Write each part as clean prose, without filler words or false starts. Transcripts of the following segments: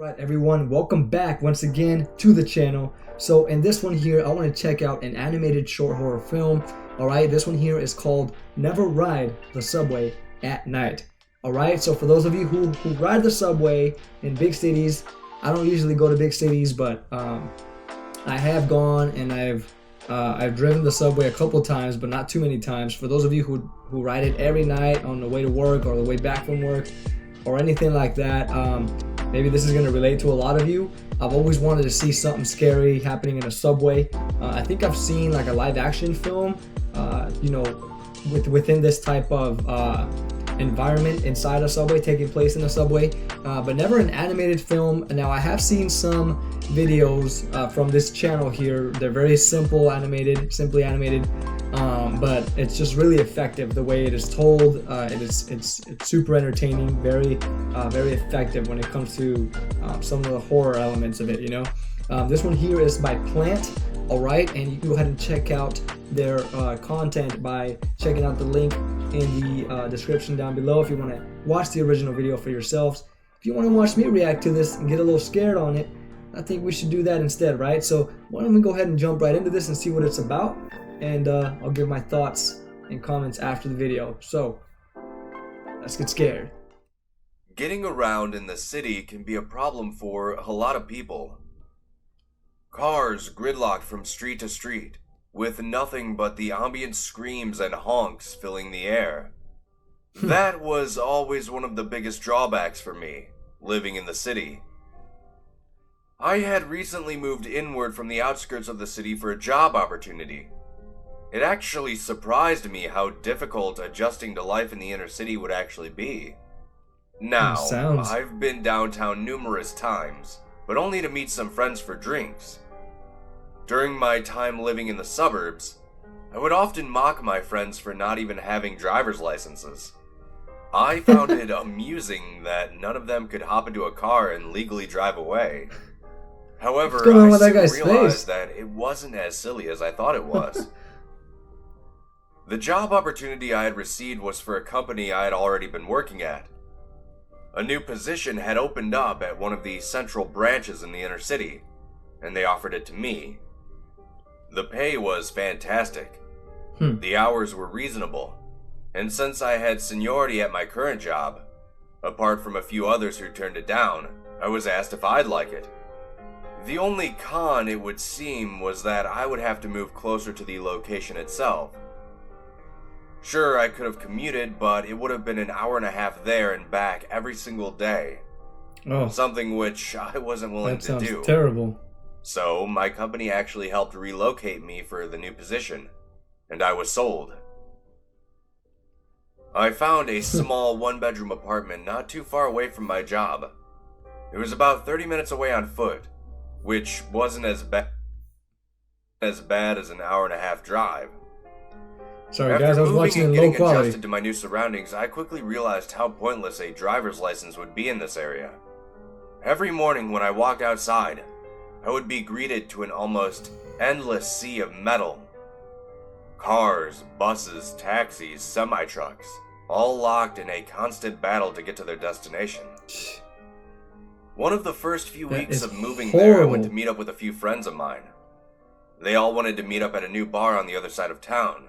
Right, everyone, welcome back once again to the channel. So in this one here, I want to check out an animated short horror film. All right, this one here is called Never Ride the Subway at Night. All right, so for those of you who ride the subway in big cities, I don't usually go to big cities, but I have gone and I've driven the subway a couple times, but not too many times. For those of you who ride it every night on the way to work or the way back from work or anything like that, maybe this is going to relate to a lot of you. I've always wanted to see something scary happening in a subway. I think I've seen like a live action film, within this type of environment inside a subway, taking place in a subway, but never an animated film. Now I have seen some videos from this channel here. They're very simply animated, but it's just really effective the way it is told. It's super entertaining, very effective when it comes to some of the horror elements of it. This one here is by Plant. All right, and you can go ahead and check out their content by checking out the link in the description down below if you want to watch the original video for yourselves. If you want to watch me react to this and get a little scared on it, I think we should do that instead, right? So why don't we go ahead and jump right into this and see what it's about, and I'll give my thoughts and comments after the video. So let's get scared. Getting around in the city can be a problem for a lot of people. Cars gridlocked from street to street, with nothing but the ambient screams and honks filling the air. That was always one of the biggest drawbacks for me, living in the city. I had recently moved inward from the outskirts of the city for a job opportunity. It actually surprised me how difficult adjusting to life in the inner city would actually be. Now, I've been downtown numerous times, but only to meet some friends for drinks. During my time living in the suburbs, I would often mock my friends for not even having driver's licenses. I found it amusing that none of them could hop into a car and legally drive away. However, I soon realized that it wasn't as silly as I thought it was. The job opportunity I had received was for a company I had already been working at. A new position had opened up at one of the central branches in the inner city, and they offered it to me. The pay was fantastic. The hours were reasonable, and since I had seniority at my current job, apart from a few others who turned it down, I was asked if I'd like it. The only con, it would seem, was that I would have to move closer to the location itself. Sure, I could have commuted, but it would have been an hour and a half there and back every single day. Oh, something which I wasn't willing to do. That sounds terrible. So, my company actually helped relocate me for the new position, and I was sold. I found a small one-bedroom apartment not too far away from my job. It was about 30 minutes away on foot, which wasn't as bad as an hour and a half drive. Sorry guys, I was watching in low quality. After adjusted to my new surroundings, I quickly realized how pointless a driver's license would be in this area. Every morning when I walked outside, I would be greeted to an almost endless sea of metal. Cars, buses, taxis, semi-trucks, all locked in a constant battle to get to their destination. One of the first few weeks of moving there, I went to meet up with a few friends of mine. They all wanted to meet up at a new bar on the other side of town.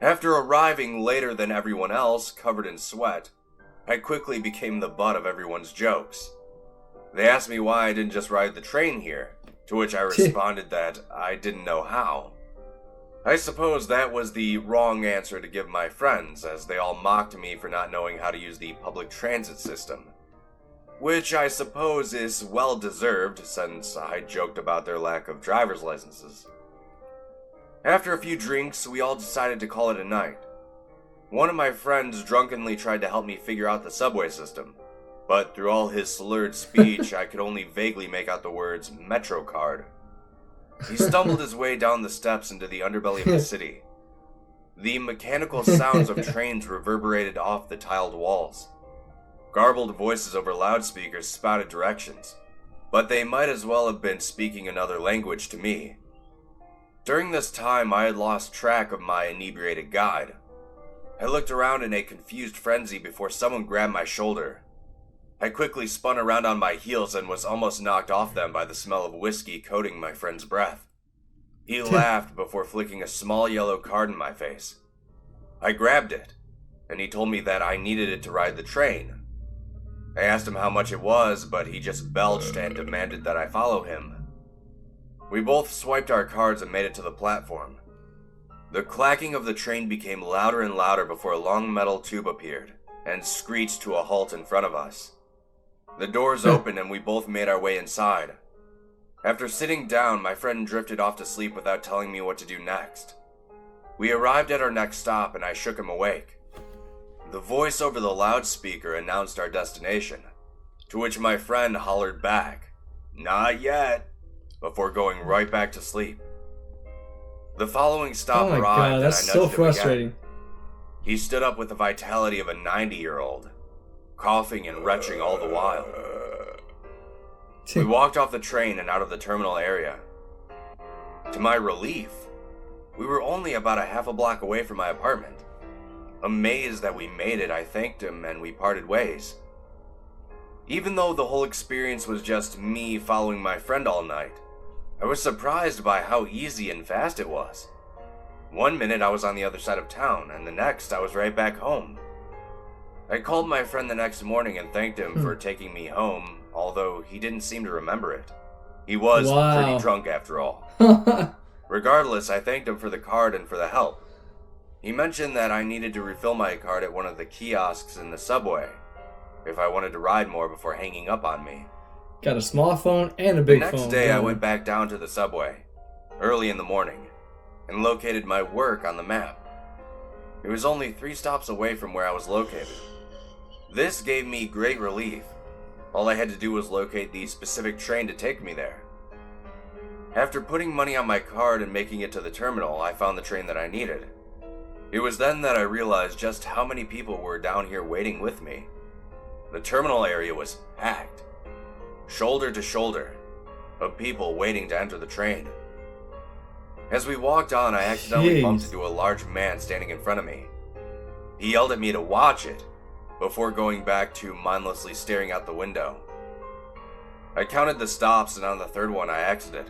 After arriving later than everyone else, covered in sweat, I quickly became the butt of everyone's jokes. They asked me why I didn't just ride the train here, to which I responded that I didn't know how. I suppose that was the wrong answer to give my friends, as they all mocked me for not knowing how to use the public transit system. Which I suppose is well deserved, since I joked about their lack of driver's licenses. After a few drinks, we all decided to call it a night. One of my friends drunkenly tried to help me figure out the subway system, but through all his slurred speech, I could only vaguely make out the words MetroCard. He stumbled his way down the steps into the underbelly of the city. The mechanical sounds of trains reverberated off the tiled walls. Garbled voices over loudspeakers spouted directions, but they might as well have been speaking another language to me. During this time, I had lost track of my inebriated guide. I looked around in a confused frenzy before someone grabbed my shoulder. I quickly spun around on my heels and was almost knocked off them by the smell of whiskey coating my friend's breath. He laughed before flicking a small yellow card in my face. I grabbed it, and he told me that I needed it to ride the train. I asked him how much it was, but he just belched and demanded that I follow him. We both swiped our cards and made it to the platform. The clacking of the train became louder and louder before a long metal tube appeared and screeched to a halt in front of us. The doors opened and we both made our way inside. After sitting down, my friend drifted off to sleep without telling me what to do next. We arrived at our next stop and I shook him awake. The voice over the loudspeaker announced our destination, to which my friend hollered back, "Not yet," before going right back to sleep. The following stop arrived God, and that's I nudged so him frustrating. again. He stood up with the vitality of a 90-year-old, coughing and retching all the while. We walked off the train and out of the terminal area. To my relief, we were only about a half a block away from my apartment. Amazed that we made it, I thanked him and we parted ways. Even though the whole experience was just me following my friend all night, I was surprised by how easy and fast it was. One minute I was on the other side of town, and the next I was right back home. I called my friend the next morning and thanked him for taking me home, although he didn't seem to remember it. He was pretty drunk after all. Regardless, I thanked him for the card and for the help. He mentioned that I needed to refill my card at one of the kiosks in the subway if I wanted to ride more before hanging up on me. Got a small phone and a big phone. The next day I went back down to the subway, early in the morning, and located my work on the map. It was only 3 stops away from where I was located. This gave me great relief. All I had to do was locate the specific train to take me there. After putting money on my card and making it to the terminal, I found the train that I needed. It was then that I realized just how many people were down here waiting with me. The terminal area was packed, shoulder to shoulder, of people waiting to enter the train. As we walked on, I accidentally bumped into a large man standing in front of me. He yelled at me to watch it, before going back to mindlessly staring out the window. I counted the stops, and on the third one I exited.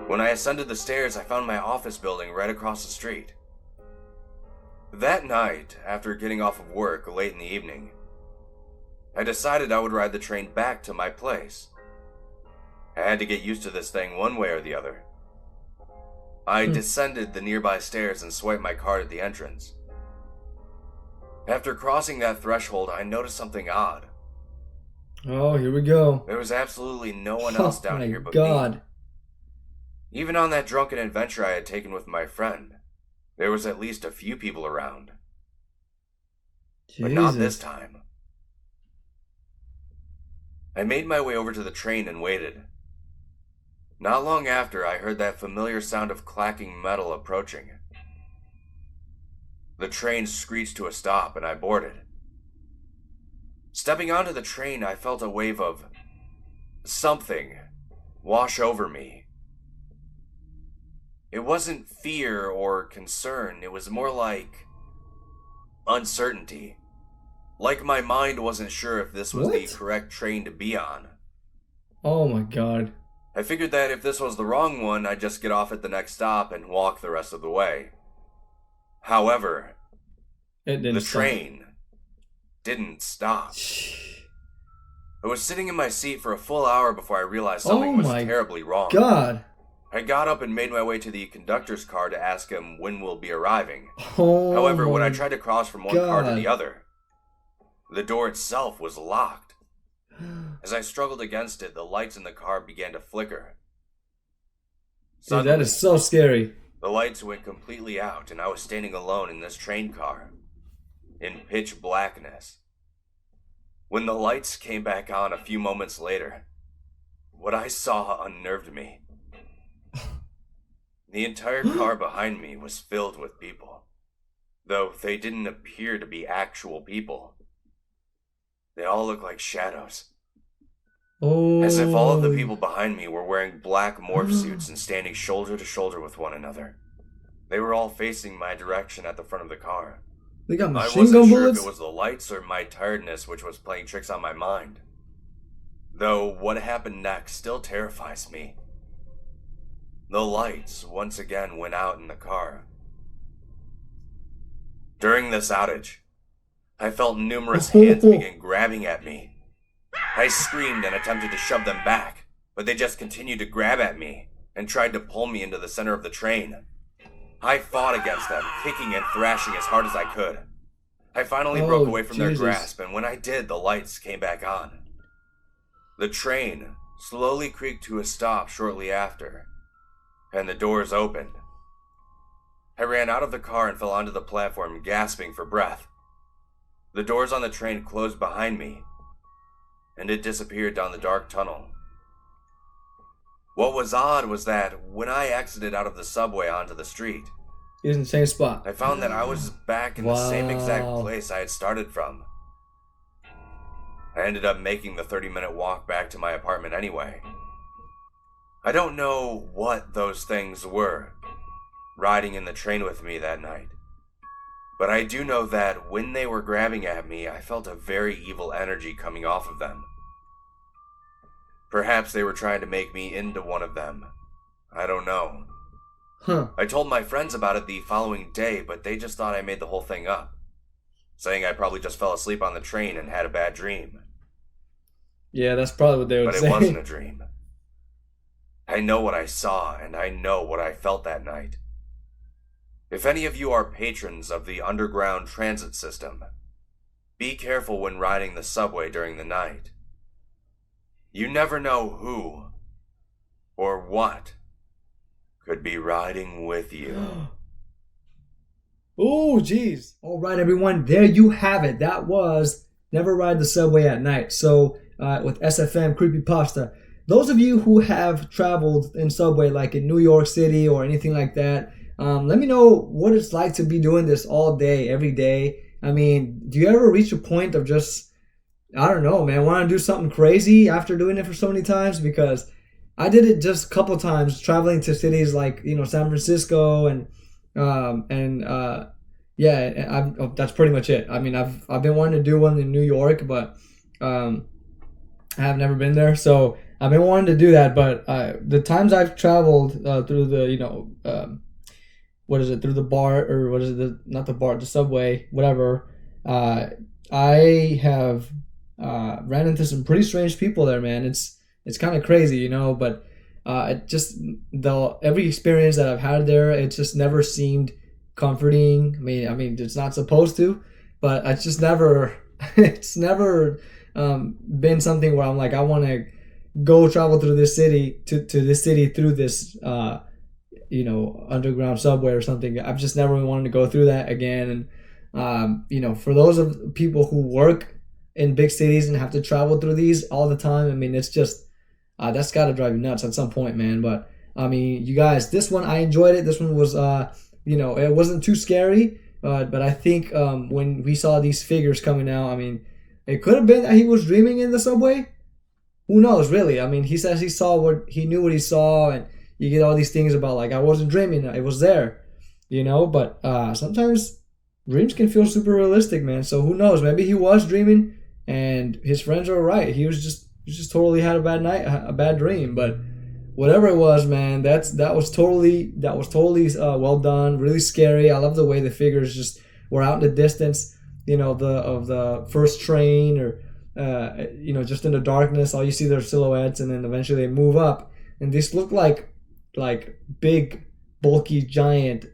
When I ascended the stairs, I found my office building right across the street. That night, after getting off of work late in the evening, I decided I would ride the train back to my place. I had to get used to this thing one way or the other. I descended the nearby stairs and swiped my card at the entrance. After crossing that threshold, I noticed something odd. Oh, here we go. There was absolutely no one else down here but me. Even on that drunken adventure I had taken with my friend, there was at least a few people around. But not this time. I made my way over to the train and waited. Not long after, I heard that familiar sound of clacking metal approaching. The train screeched to a stop and I boarded. Stepping onto the train, I felt a wave of something wash over me. It wasn't fear or concern, it was more like uncertainty. Like my mind wasn't sure if this was the correct train to be on. Oh my god. I figured that if this was the wrong one, I'd just get off at the next stop and walk the rest of the way. However, the train didn't stop. I was sitting in my seat for a full hour before I realized something was terribly wrong. God. I got up and made my way to the conductor's car to ask him when we'll be arriving. However, when I tried to cross from one car to the other, the door itself was locked. As I struggled against it, the lights in the car began to flicker. Dude, that is so scary. The lights went completely out, and I was standing alone in this train car, in pitch blackness. When the lights came back on a few moments later, what I saw unnerved me. The entire car behind me was filled with people, though they didn't appear to be actual people. They all looked like shadows. As if all of the people behind me were wearing black morph suits and standing shoulder to shoulder with one another. They were all facing my direction at the front of the car. They got I machine wasn't gun sure if it bullets? was the lights or my tiredness which was playing tricks on my mind. Though what happened next still terrifies me. The lights once again went out in the car. During this outage, I felt numerous hands begin grabbing at me. I screamed and attempted to shove them back, but they just continued to grab at me and tried to pull me into the center of the train. I fought against them, kicking and thrashing as hard as I could. I finally broke away from their grasp, and when I did, the lights came back on. The train slowly creaked to a stop shortly after, and the doors opened. I ran out of the car and fell onto the platform, gasping for breath. The doors on the train closed behind me, and it disappeared down the dark tunnel. What was odd was that when I exited out of the subway onto the street, He was in the same spot. I found that I was back in the same exact place I had started from. I ended up making the 30-minute walk back to my apartment anyway. I don't know what those things were riding in the train with me that night, but I do know that when they were grabbing at me, I felt a very evil energy coming off of them. Perhaps they were trying to make me into one of them. I don't know. I told my friends about it the following day, but they just thought I made the whole thing up, saying I probably just fell asleep on the train and had a bad dream. Yeah, that's probably what they would But say. it wasn't a dream. I know what I saw, and I know what I felt that night. If any of you are patrons of the underground transit system, be careful when riding the subway during the night. You never know who or what could be riding with you. Oh, jeez. All right, everyone. There you have it. That was Never Ride the Subway at Night. So, with SFM Creepypasta. Those of you who have traveled in subway, like in New York City or anything like that, let me know what it's like to be doing this all day, every day. I mean, do you ever reach a point of just, I don't know, man, want to do something crazy after doing it for so many times? Because I did it just a couple times, traveling to cities like, San Francisco yeah, that's pretty much it. I mean, I've been wanting to do one in New York, but I have never been there, so I've been wanting to do that. But the times I've traveled through the through the bar, or what is it, not the bar, the subway, whatever, I have ran into some pretty strange people there, man. It's kind of crazy, but it just, every experience that I've had there, it just never seemed comforting. I mean, it's not supposed to, but it's just never, it's never been something where I'm like, I want to go travel through this city to this city through this underground subway or something. I've just never wanted to go through that again. And for those of people who work in big cities and have to travel through these all the time, I mean, it's just that's got to drive you nuts at some point, man. But I mean, you guys, this one, I enjoyed it. This one was it wasn't too scary, but I think when we saw these figures coming out, I mean, it could have been that he was dreaming in the subway. Who knows, really? I mean, he says he knew what he saw, and you get all these things about, like, I wasn't dreaming, it was there, But sometimes dreams can feel super realistic, man. So who knows? Maybe he was dreaming, and his friends are right. He just totally had a bad night, a bad dream. But whatever it was, man, that was totally well done. Really scary. I love the way the figures just were out in the distance, of the first train, or just in the darkness, all you see their silhouettes, and then eventually they move up, and these look like big, bulky, giant,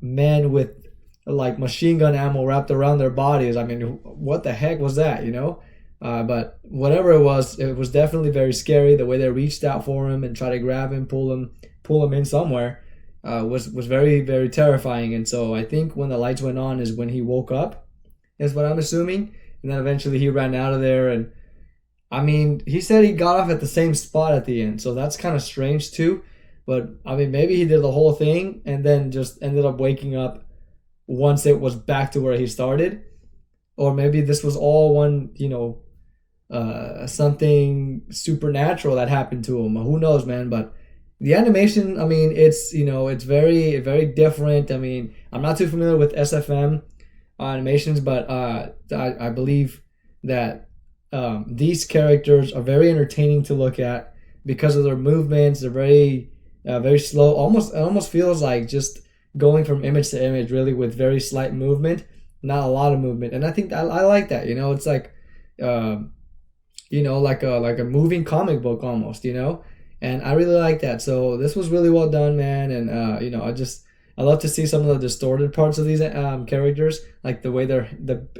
men with like machine gun ammo wrapped around their bodies. I mean, what the heck was that, But whatever it was definitely very scary. The way they reached out for him and tried to grab him, pull him in somewhere, was very, very terrifying. And so I think when the lights went on is when he woke up, is what I'm assuming. And then eventually he ran out of there. And I mean, he said he got off at the same spot at the end, so that's kind of strange too. But I mean, maybe he did the whole thing and then just ended up waking up once it was back to where he started. Or maybe this was all one, something supernatural that happened to him. Who knows, man? But The animation, I mean, it's, you know, it's very, very different. I mean, I'm not too familiar with SFM animations, but I believe that these characters are very entertaining to look at because of their movements. They're very, very slow. Almost, it almost feels like just going from image to image, really, with very slight movement, not a lot of movement. And I think I like that. You know, it's like, you know, like a moving comic book almost. You know, and I really like that. So this was really well done, man. And you know, I love to see some of the distorted parts of these characters, like the way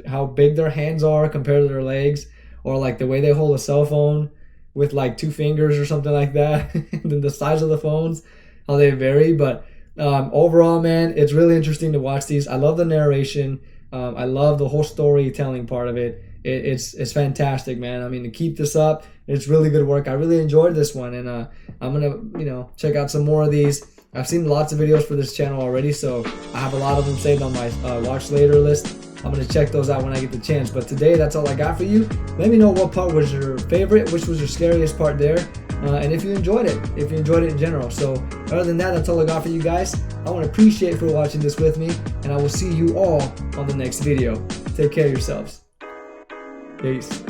how big their hands are compared to their legs, or like the way they hold a cell phone with like two fingers or something like that. And then the size of the phones, how they vary. But overall, man, it's really interesting to watch these. I love the narration. I love the whole storytelling part of it. It's fantastic, man. I mean, to keep this up, it's really good work. I really enjoyed this one, and I'm gonna, you know, check out some more of these. I've seen lots of videos for this channel already, so I have a lot of them saved on my watch later list. I'm gonna check those out when I get the chance. But today, that's all I got for you. Let me know what part was your favorite, which was your scariest part there, and if you enjoyed it in general. So other than that, that's all I got for you guys. I want to appreciate for watching this with me, and I will see you all on the next video. Take care of yourselves. Peace.